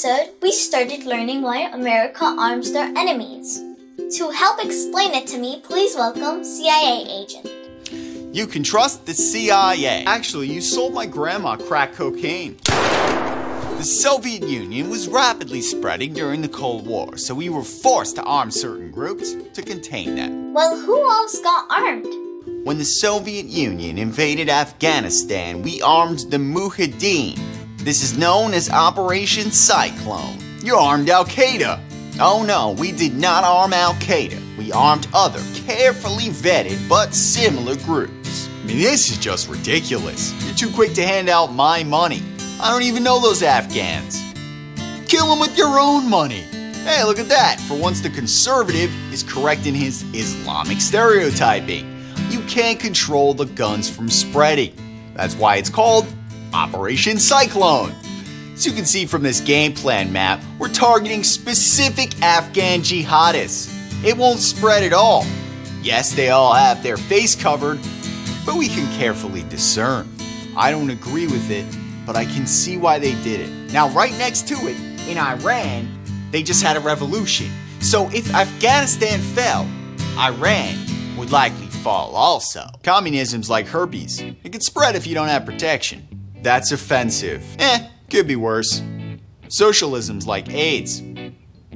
episode, we started learning why America arms their enemies. To help explain it to me, please welcome CIA agent. You can trust the CIA. Actually, you sold my grandma crack cocaine. The Soviet Union was rapidly spreading during the Cold War, so we were forced to arm certain groups to contain them. Well, who else got armed? When the Soviet Union invaded Afghanistan, we armed the Mujahideen. This is known as Operation Cyclone. You armed Al-Qaeda. Oh no, we did not arm Al-Qaeda. We armed other, carefully vetted, but similar groups. I mean, this is just ridiculous. You're too quick to hand out my money. I don't even know those Afghans. Kill them with your own money. Hey, look at that. For once, the conservative is correct in his Islamic stereotyping. You can't control the guns from spreading. That's why it's called Operation Cyclone. As you can see from this game plan map, we're targeting specific Afghan jihadists. It won't spread at all. Yes, they all have their face covered, but we can carefully discern. I don't agree with it, but I can see why they did it. Now, right next to it, in Iran, they just had a revolution. So if Afghanistan fell, Iran would likely fall also. Communism's like herpes. It can spread if you don't have protection. That's offensive. Could be worse. Socialism's like AIDS.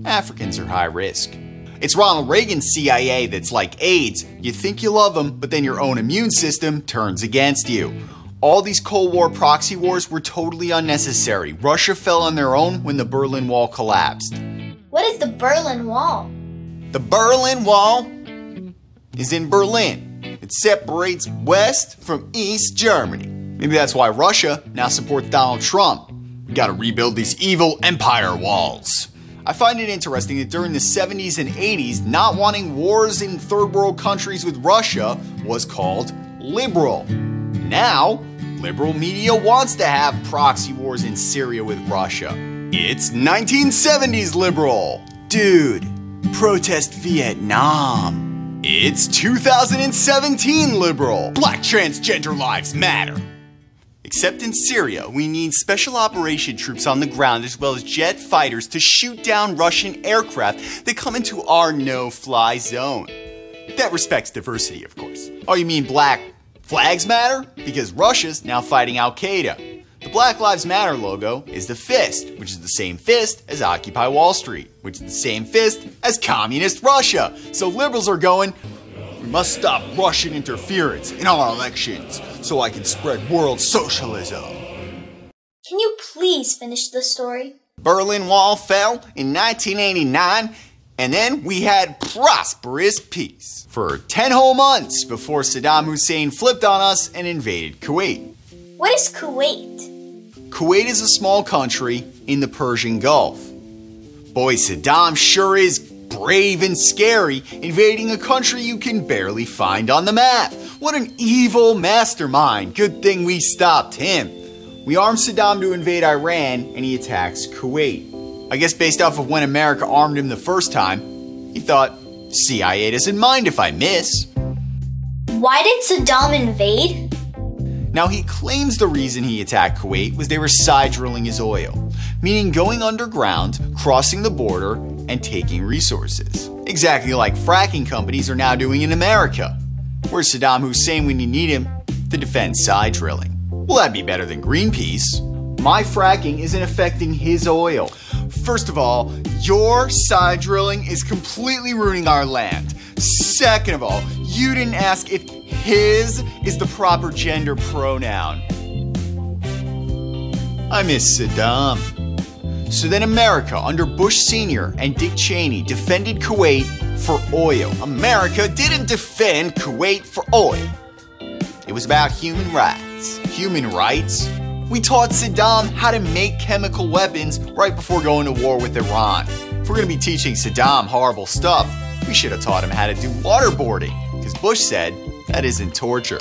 Africans are high risk. It's Ronald Reagan's CIA that's like AIDS. You think you love them, but then your own immune system turns against you. All these Cold War proxy wars were totally unnecessary. Russia fell on their own when the Berlin Wall collapsed. What is the Berlin Wall? The Berlin Wall is in Berlin. It separates West from East Germany. Maybe that's why Russia now supports Donald Trump. We gotta rebuild these evil empire walls. I find it interesting that during the 70s and 80s, not wanting wars in third world countries with Russia was called liberal. Now, liberal media wants to have proxy wars in Syria with Russia. It's 1970s liberal. Dude, protest Vietnam. It's 2017 liberal. Black transgender lives matter. Except in Syria, we need special operation troops on the ground as well as jet fighters to shoot down Russian aircraft that come into our no-fly zone. That respects diversity, of course. Oh, you mean black flags matter? Because Russia's now fighting Al-Qaeda. The Black Lives Matter logo is the fist, which is the same fist as Occupy Wall Street, which is the same fist as Communist Russia. So liberals are going, we must stop Russian interference in our elections so I can spread world socialism. Can you please finish the story? Berlin Wall fell in 1989, and then we had prosperous peace for 10 whole months before Saddam Hussein flipped on us and invaded Kuwait. What is Kuwait? Kuwait is a small country in the Persian Gulf. Boy, Saddam sure is brave and scary, invading a country you can barely find on the map. What an evil mastermind. Good thing we stopped him. We armed Saddam to invade Iran, and he attacks Kuwait. I guess based off of when America armed him the first time, he thought, CIA doesn't mind if I miss. Why did Saddam invade? Now, he claims the reason he attacked Kuwait was they were side drilling his oil, meaning going underground, crossing the border, and taking resources. Exactly like fracking companies are now doing in America. Where's Saddam Hussein when you need him to defend side drilling? Well, that'd be better than Greenpeace. My fracking isn't affecting his oil. First of all, your side drilling is completely ruining our land. Second of all, you didn't ask if his is the proper gender pronoun. I miss Saddam. So then America, under Bush Sr. and Dick Cheney, defended Kuwait for oil. America didn't defend Kuwait for oil. It was about human rights. Human rights? We taught Saddam how to make chemical weapons right before going to war with Iran. If we're going to be teaching Saddam horrible stuff, we should have taught him how to do waterboarding, because Bush said that isn't torture.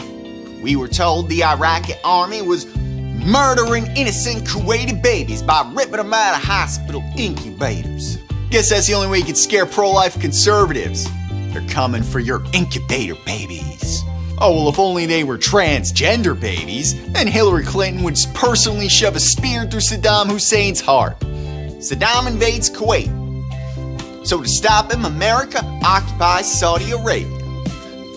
We were told the Iraqi army was murdering innocent Kuwaiti babies by ripping them out of hospital incubators. Guess that's the only way you can scare pro-life conservatives. They're coming for your incubator babies. Oh, well, if only they were transgender babies, then Hillary Clinton would personally shove a spear through Saddam Hussein's heart. Saddam invades Kuwait. So to stop him, America occupies Saudi Arabia.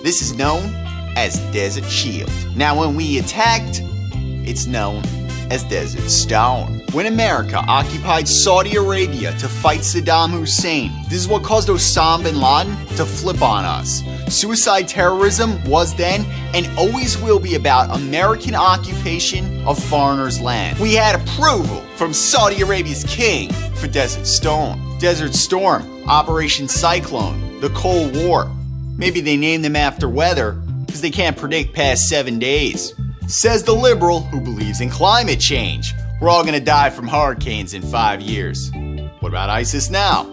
This is known as Desert Shield. Now when we attacked, it's known as Desert Storm. When America occupied Saudi Arabia to fight Saddam Hussein, this is what caused Osama bin Laden to flip on us. Suicide terrorism was then and always will be about American occupation of foreigners' land. We had approval from Saudi Arabia's king for Desert Storm. Desert Storm, Operation Cyclone, the Cold War. Maybe they named them after weather because they can't predict past 7 days. Says the liberal who believes in climate change. We're all gonna die from hurricanes in 5 years. What about ISIS now?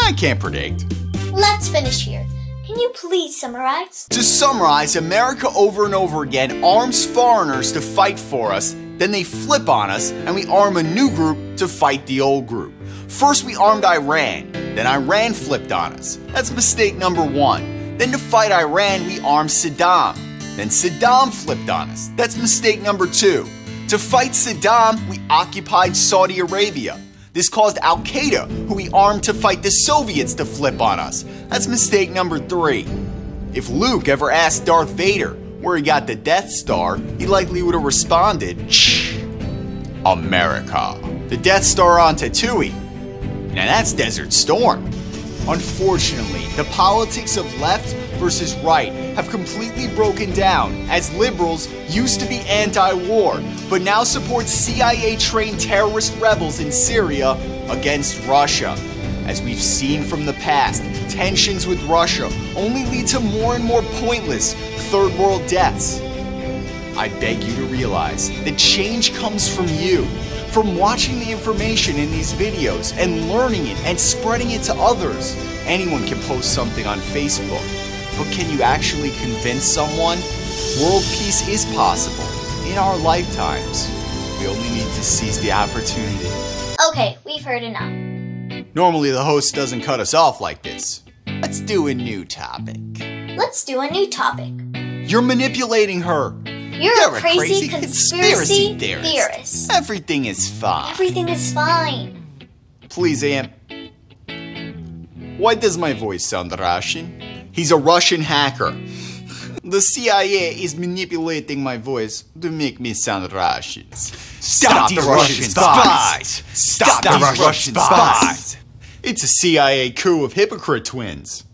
I can't predict. Let's finish here. Can you please summarize? To summarize, America over and over again arms foreigners to fight for us, then they flip on us and we arm a new group to fight the old group. First we armed Iran, then Iran flipped on us. That's mistake number 1. Then to fight Iran we armed Saddam. Then Saddam flipped on us. That's mistake number 2. To fight Saddam, we occupied Saudi Arabia. This caused Al-Qaeda, who we armed to fight the Soviets, to flip on us. That's mistake number 3. If Luke ever asked Darth Vader where he got the Death Star, he likely would have responded, "Shh, America." The Death Star on Tatooine. Now that's Desert Storm. Unfortunately, the politics of left versus right have completely broken down, as liberals used to be anti-war, but now support CIA-trained terrorist rebels in Syria against Russia. As we've seen from the past, tensions with Russia only lead to more and more pointless third world deaths. I beg you to realize that change comes from you, from watching the information in these videos and learning it and spreading it to others. Anyone can post something on Facebook, but can you actually convince someone? World peace is possible in our lifetimes. We only need to seize the opportunity. Okay, we've heard enough. Normally the host doesn't cut us off like this. Let's do a new topic. Let's do a new topic. You're manipulating her. You're a crazy conspiracy theorist. Everything is fine. Everything is fine. Please, Aunt. Why does my voice sound Russian? He's a Russian hacker. The CIA is manipulating my voice to make me sound Russian. Stop the Russian spies! Stop the Russian spies! It's a CIA coup of hypocrite twins.